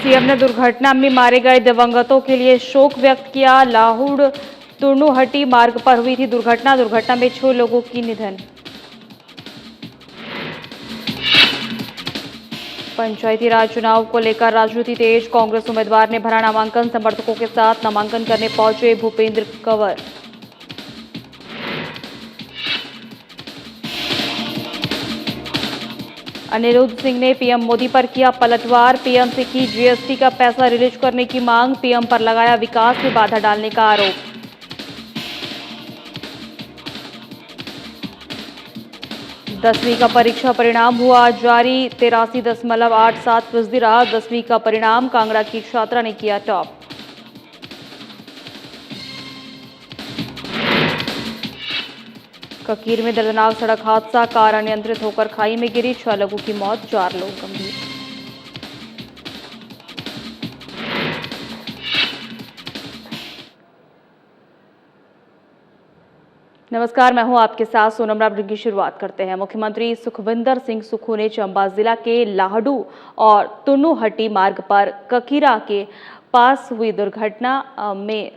CM ने दुर्घटना में मारे गए दिवंगतों के लिए शोक व्यक्त किया। लाहुड़ तुर्नुहट्टी मार्ग पर हुई थी दुर्घटना में 6 लोगों की निधन। पंचायती राज चुनाव को लेकर राजनीति तेज। कांग्रेस उम्मीदवार ने भरा नामांकन। समर्थकों के साथ नामांकन करने पहुंचे भूपेंद्र कंवर। अनिरुद्ध सिंह ने पीएम मोदी पर किया पलटवार। पीएम से की जीएसटी का पैसा रिलीज करने की मांग। पीएम पर लगाया विकास में बाधा डालने का आरोप। दसवीं का परीक्षा परिणाम हुआ जारी। 83.87% रहा 10वीं का परिणाम। कांगड़ा की छात्रा ने किया टॉप। ककीर में दर्दनाक सड़क हादसा। कार अनियंत्रित होकर खाई में गिरी। 6 लोगों की मौत, 4 लोग गंभीर। नमस्कार, मैं हूं आपके साथ सोनम। ब्रेकिंग की शुरुआत करते हैं। मुख्यमंत्री सुखविंदर सिंह सुक्खू ने चंबा जिला के लाहडू और तुर्नुहट्टी मार्ग पर ककीरा के पास हुई दुर्घटना में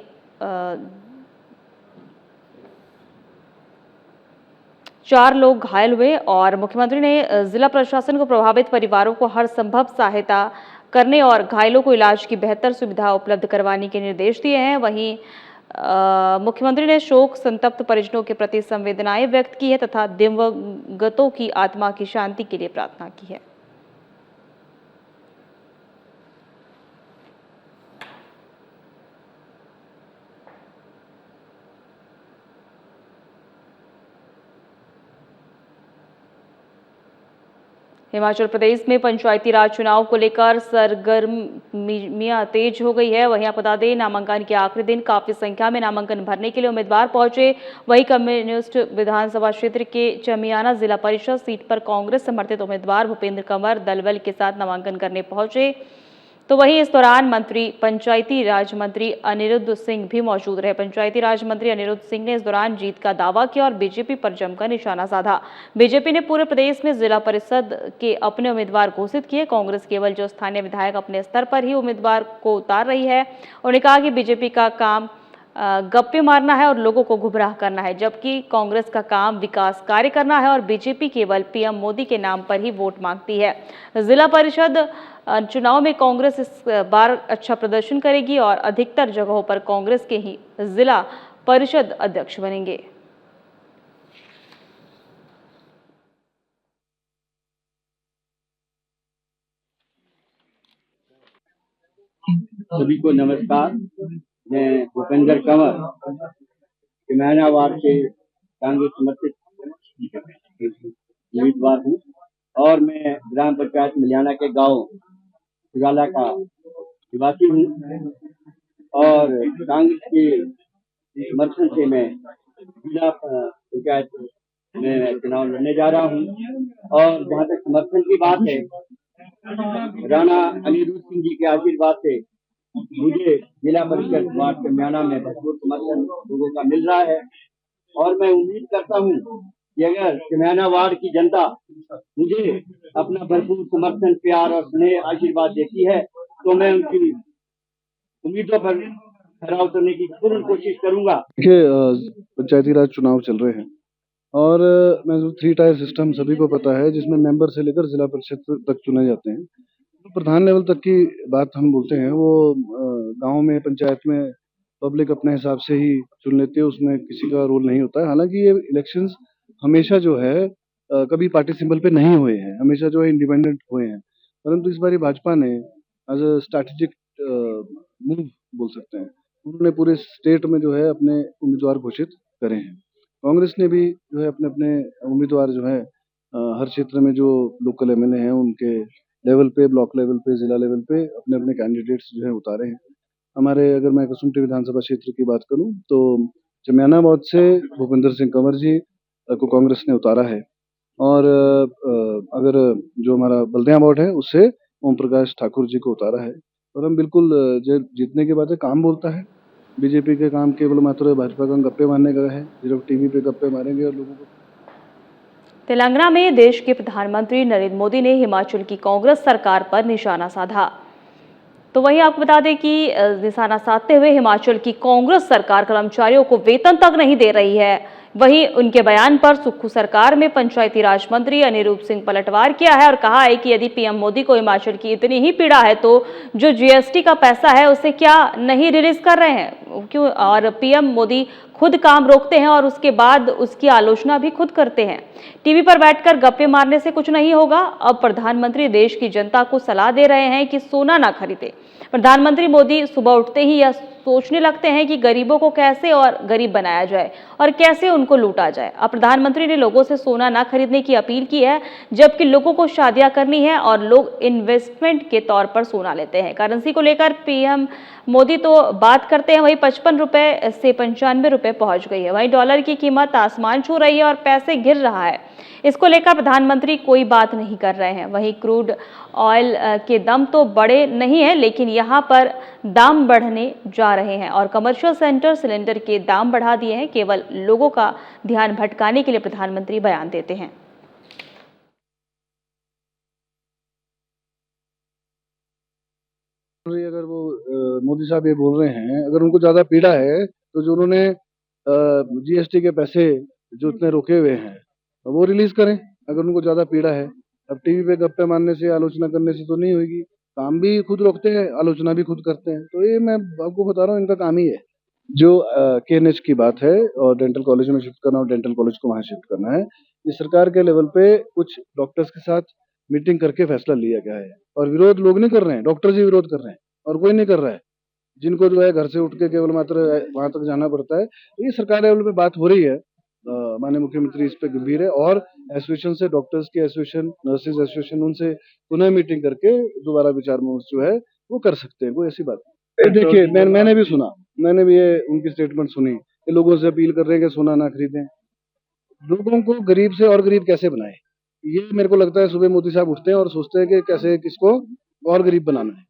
4 लोग घायल हुए और मुख्यमंत्री ने जिला प्रशासन को प्रभावित परिवारों को हर संभव सहायता करने और घायलों को इलाज की बेहतर सुविधा उपलब्ध करवाने के निर्देश दिए हैं। वहीं मुख्यमंत्री ने शोक संतप्त परिजनों के प्रति संवेदनाएं व्यक्त की है तथा दिवंगतों की आत्मा की शांति के लिए प्रार्थना की है। हिमाचल प्रदेश में पंचायती राज चुनाव को लेकर सरगर्मियां तेज हो गई है। वहीं आपको बता दें, नामांकन के आखिरी दिन काफी संख्या में नामांकन भरने के लिए उम्मीदवार पहुंचे। वहीं कम्युनिस्ट विधानसभा क्षेत्र के चमियाना जिला परिषद सीट पर कांग्रेस समर्थित उम्मीदवार भूपेंद्र कंवर दलबल के साथ नामांकन करने पहुंचे। तो वहीं इस दौरान पंचायती राज मंत्री अनिरुद्ध सिंह भी मौजूद रहे। पंचायती राज मंत्री अनिरुद्ध सिंह ने इस दौरान जीत का दावा किया और बीजेपी पर जमकर निशाना साधा। बीजेपी ने पूरे प्रदेश में जिला परिषद के अपने उम्मीदवार घोषित किए। कांग्रेस केवल जो स्थानीय विधायक अपने स्तर पर ही उम्मीदवार को उतार रही है। उन्होंने कहा कि बीजेपी का काम गप्पे मारना है और लोगों को गुमराह करना है, जबकि कांग्रेस का काम विकास कार्य करना है और बीजेपी केवल पीएम मोदी के नाम पर ही वोट मांगती है। जिला परिषद चुनाव में कांग्रेस इस बार अच्छा प्रदर्शन करेगी और अधिकतर जगहों पर कांग्रेस के ही जिला परिषद अध्यक्ष बनेंगे। सभी को नमस्कार। मैं भूपेंद्र कंवर चमियाना वार्ड से कांग्रेस समर्थित उम्मीदवार हूँ और मैं ग्राम पंचायत मिलियाना के गांव सुगाला का निवासी हूँ और कांग्रेस के समर्थन से मैं जिला पंचायत में चुनाव लड़ने जा रहा हूँ। और जहाँ तक समर्थन की बात है, राणा अनिरुद्ध सिंह जी के आशीर्वाद से मुझे जिला परिषद वार्ड चमियाना में भरपूर समर्थन लोगों का मिल रहा है और मैं उम्मीद करता हूँ कि अगर चमियाना वार्ड की जनता मुझे अपना भरपूर समर्थन, प्यार और स्नेह आशीर्वाद देती है तो मैं उनकी उम्मीदों पर खरा उतरने की पूर्ण कोशिश करूंगा। देखिए, पंचायती राज चुनाव चल रहे हैं और मैं 3 टायर सिस्टम सभी को पता है, जिसमें मेंबर से लेकर जिला परिषद तक चुने जाते हैं। तो प्रधान लेवल तक की बात हम बोलते हैं, वो गांव में पंचायत में पब्लिक अपने हिसाब से ही चुन लेती है, उसमें किसी का रोल नहीं होता है। हालांकि ये इलेक्शंस हमेशा जो है कभी पार्टी सिंबल पे नहीं हुए हैं, हमेशा जो है इंडिपेंडेंट हुए हैं। परंतु इस बार भाजपा ने एज अ स्ट्रैटेजिक मूव बोल सकते हैं, उन्होंने पूरे स्टेट में जो है अपने उम्मीदवार घोषित करे हैं। कांग्रेस ने भी जो है अपने अपने उम्मीदवार जो है हर क्षेत्र में जो लोकल एमएलए हैं उनके लेवल पे, ब्लॉक लेवल पे, जिला लेवल पे अपने अपने कैंडिडेट्स जो है उतारे हैं। हमारे अगर मैं कसुम्पटी विधानसभा क्षेत्र की बात करूं तो चमियाना वार्ड से भूपेंद्र सिंह कंवर जी को कांग्रेस ने उतारा है और अगर जो हमारा बल्दिया वार्ड है उससे ओम प्रकाश ठाकुर जी को उतारा है। और हम बिल्कुल जीतने के बाद काम बोलता है, बीजेपी के काम केवल मात्र भाजपा का गप्पे मारने का है, सिर्फ टीवी पे गप्पे मारेंगे और लोगों को। तेलंगाना में देश के प्रधानमंत्री नरेंद्र मोदी ने हिमाचल की कांग्रेस सरकार पर निशाना साधा। तो वहीं आपको बता दें कि निशाना साधते हुए हिमाचल की कांग्रेस सरकार कर्मचारियों को वेतन तक नहीं दे रही है। वहीं उनके बयान पर सुक्खू सरकार में पंचायती राज मंत्री अनिरूप सिंह पलटवार किया है और कहा है कि यदि पीएम मोदी को हिमाचल की इतनी ही पीड़ा है तो जो जीएसटी का पैसा है उसे क्या नहीं रिलीज कर रहे हैं क्यों, और पीएम मोदी खुद काम रोकते हैं और उसके बाद उसकी आलोचना भी खुद करते हैं। टीवी पर बैठकर गप्पे मारने से कुछ नहीं होगा। अब प्रधानमंत्री देश की जनता को सलाह दे रहे हैं कि सोना ना खरीदे। प्रधानमंत्री मोदी सुबह उठते ही यह सोचने लगते हैं कि गरीबों को कैसे और गरीब बनाया जाए और कैसे उनको लूटा जाए। अब प्रधानमंत्री ने लोगों से सोना ना खरीदने की अपील की है, जबकि लोगों को शादियां करनी है और लोग इन्वेस्टमेंट के तौर पर सोना लेते हैं। करेंसी को लेकर पीएम मोदी तो बात करते हैं, वहीं 55 रुपए से 95 रुपए पहुंच गई है। वहीं डॉलर की कीमत आसमान छू रही है और पैसे गिर रहा है। इसको लेकर प्रधानमंत्री कोई बात नहीं कर रहे हैं। वहीं क्रूड ऑयल के दाम तो बढ़े नहीं है, लेकिन यहां पर दाम बढ़ने जा रहे हैं और कमर्शियल सेंटर सिलेंडर के दाम बढ़ा दिए हैं। केवल लोगों का ध्यान भटकाने के लिए प्रधानमंत्री बयान देते हैं। अगर वो मोदी साहब ये बोल रहे हैं, अगर उनको ज्यादा पीड़ा है तो जो उन्होंने जीएसटी के पैसे जो इतने रोके हुए हैं वो रिलीज करें, अगर उनको ज्यादा पीड़ा है। अब टीवी पे गप्पे मारने से, आलोचना करने से तो नहीं होगी। काम भी खुद रोकते हैं, आलोचना भी खुद करते हैं, तो ये मैं आपको बता रहा हूँ इनका काम ही है। जो केएनएच की बात है और डेंटल कॉलेज में शिफ्ट करना और डेंटल कॉलेज को वहाँ शिफ्ट करना है, ये सरकार के लेवल पे कुछ डॉक्टर्स के साथ मीटिंग करके फैसला लिया गया है और विरोध लोग नहीं कर रहे हैं, डॉक्टर्स ही विरोध कर रहे हैं और कोई नहीं कर रहा है। जिनको जो है घर से उठ के केवल मात्र वहां तक जाना पड़ता है, तो ये सरकार लेवल पे बात हो रही है। माननीय मुख्यमंत्री इस पे गंभीर है और एसोसिएशन से, डॉक्टर्स की एसोसिएशन, नर्सेज एसोसिएशन, उनसे पुनः मीटिंग करके दोबारा विचार विमर्श जो है वो कर सकते हैं, कोई ऐसी बात नहीं। देखिए, मैंने भी सुना, मैंने भी ये उनकी स्टेटमेंट सुनी कि लोगों से अपील कर रहे हैं कि सोना ना खरीदें। लोगों को गरीब से और गरीब कैसे बनाए, ये मेरे को लगता है सुबह मोदी साहब उठते हैं और सोचते हैं कि कैसे किसको और गरीब बनाना है।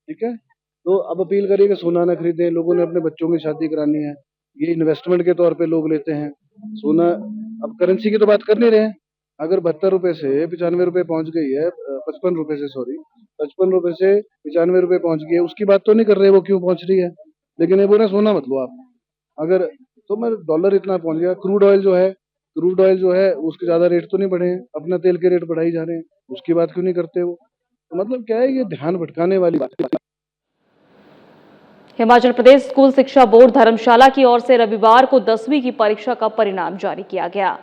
ठीक है, तो अब अपील करिए कि सोना ना खरीदें। लोगों ने अपने बच्चों की शादी करानी है, ये इन्वेस्टमेंट के तौर पे लोग लेते हैं सोना। अब करेंसी की तो बात कर नहीं रहे हैं। अगर 72 रुपए से 95 रुपए पहुंच गई है, 55 रुपए से 55 रुपए से 95 रुपए पहुंच गई है, उसकी बात तो नहीं कर रहे वो क्यों पहुंच रही है। लेकिन ये बोल रहे सोना मत लो आप। अगर तो मैं डॉलर इतना पहुंच गया, क्रूड ऑयल जो है उसके ज्यादा रेट तो नहीं बढ़े हैं, अपना तेल के रेट बढ़ाई जा रहे हैं, उसकी बात क्यों नहीं करते वो। तो मतलब क्या है, ये ध्यान भटकाने वाली बात है। हिमाचल प्रदेश स्कूल शिक्षा बोर्ड धर्मशाला की ओर से रविवार को 10वीं की परीक्षा का परिणाम जारी किया गया।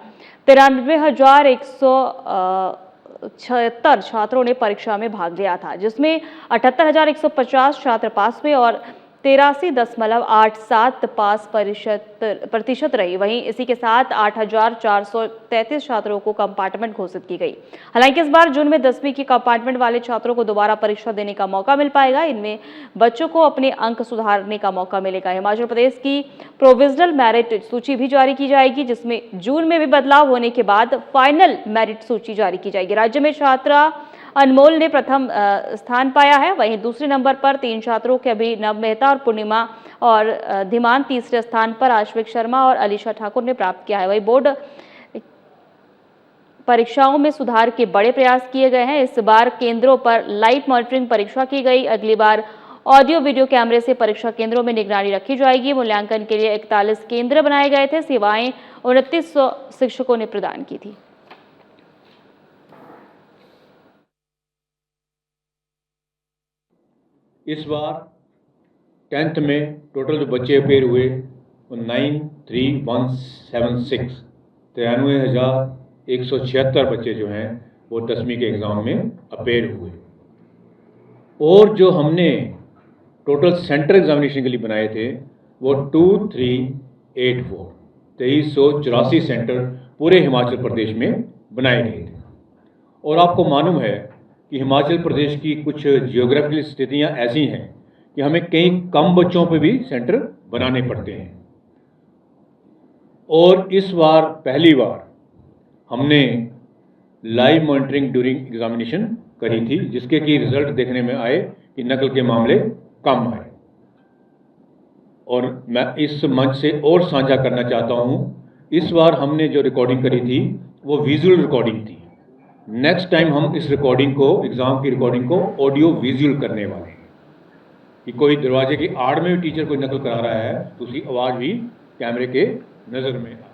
93,176 छात्रों ने परीक्षा में भाग लिया था, जिसमें 78,150 छात्र पास हुए और 83.87 पास प्रतिशत रही। वहीं इसी के साथ 8,433 छात्रों को कंपार्टमेंट घोषित की गई। हालांकि इस बार जून में 10वीं की कंपार्टमेंट वाले छात्रों को दोबारा परीक्षा देने का मौका मिल पाएगा। इनमें बच्चों को अपने अंक सुधारने का मौका मिलेगा। हिमाचल प्रदेश की प्रोविजनल मेरिट सूची भी जारी की जाएगी, जिसमें जून में भी बदलाव होने के बाद फाइनल मेरिट सूची जारी की जाएगी। राज्य में छात्रा अनमोल ने प्रथम स्थान पाया है। वहीं दूसरे नंबर पर 3 छात्रों के अभिनव मेहता और पूर्णिमा और धीमान, तीसरे स्थान पर आश्विक शर्मा और अलीशा ठाकुर ने प्राप्त किया है। वहीं बोर्ड परीक्षाओं में सुधार के बड़े प्रयास किए गए हैं। इस बार केंद्रों पर लाइव मॉनिटरिंग परीक्षा की गई। अगली बार ऑडियो वीडियो कैमरे से परीक्षा केंद्रों में निगरानी रखी जाएगी। मूल्यांकन के लिए 41 केंद्र बनाए गए थे। सेवाएं 2900 शिक्षकों ने प्रदान की थी। इस बार 10th में टोटल जो बच्चे अपेयर हुए वो 93,176 93,176 बच्चे जो हैं वो 10वीं के एग्ज़ाम में अपेयर हुए। और जो हमने टोटल सेंटर एग्जामिनेशन के लिए बनाए थे वो 2384 2384 सेंटर पूरे हिमाचल प्रदेश में बनाए गए थे। और आपको मालूम है कि हिमाचल प्रदेश की कुछ जियोग्राफिकल स्थितियां ऐसी हैं कि हमें कई कम बच्चों पे भी सेंटर बनाने पड़ते हैं। और इस बार पहली बार हमने लाइव मॉनिटरिंग ड्यूरिंग एग्जामिनेशन करी थी, जिसके कि रिजल्ट देखने में आए कि नकल के मामले कम आए। और मैं इस मंच से और साझा करना चाहता हूँ, इस बार हमने जो रिकॉर्डिंग करी थी वो विजुअल रिकॉर्डिंग थी। नेक्स्ट टाइम हम इस रिकॉर्डिंग को, एग्ज़ाम की रिकॉर्डिंग को ऑडियो विजुअल करने वाले हैं। कि कोई दरवाजे की आड़ में भी टीचर कोई नकल करा रहा है तो उसकी आवाज़ भी कैमरे के नज़र में आ।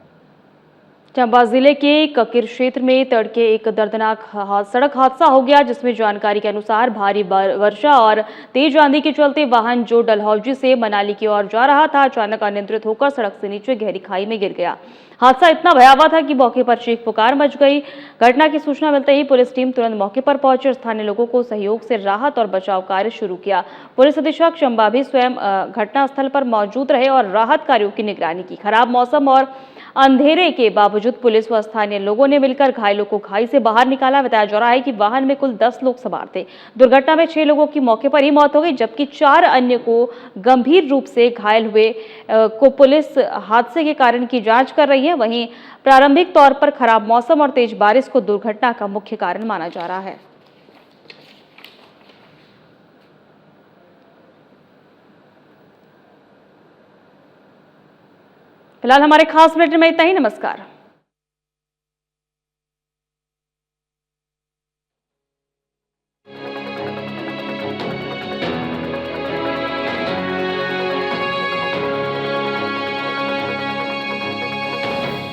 चंबा जिले के ककीर क्षेत्र में तड़के एक दर्दनाक सड़क हादसा हो गया, जिसमें जानकारी के अनुसार भारी वर्षा और तेज आंधी के चलते वाहन जो डलहौजी से मनाली की ओर जा रहा था, अचानक अनियंत्रित होकर सड़क से नीचे गहरी खाई में गिर गया। हादसा इतना भयावह था कि मौके पर चीख पुकार मच गई। घटना की सूचना मिलते ही पुलिस टीम तुरंत मौके पर पहुंची और स्थानीय लोगों को सहयोग से राहत और बचाव कार्य शुरू किया। पुलिस अधीक्षक चंबा भी स्वयं घटनास्थल पर मौजूद रहे और राहत कार्यों की निगरानी की। खराब मौसम और अंधेरे के बावजूद पुलिस व स्थानीय लोगों ने मिलकर घायलों को खाई से बाहर निकाला। बताया जा रहा है कि वाहन में कुल 10 लोग सवार थे। दुर्घटना में 6 लोगों की मौके पर ही मौत हो गई, जबकि 4 अन्य को गंभीर रूप से घायल हुए को पुलिस हादसे के कारण की जांच कर रही है। वहीं प्रारंभिक तौर पर खराब मौसम और तेज बारिश को दुर्घटना का मुख्य कारण माना जा रहा है। फिलहाल हमारे खास बुलेटिन में इतना ही। नमस्कार।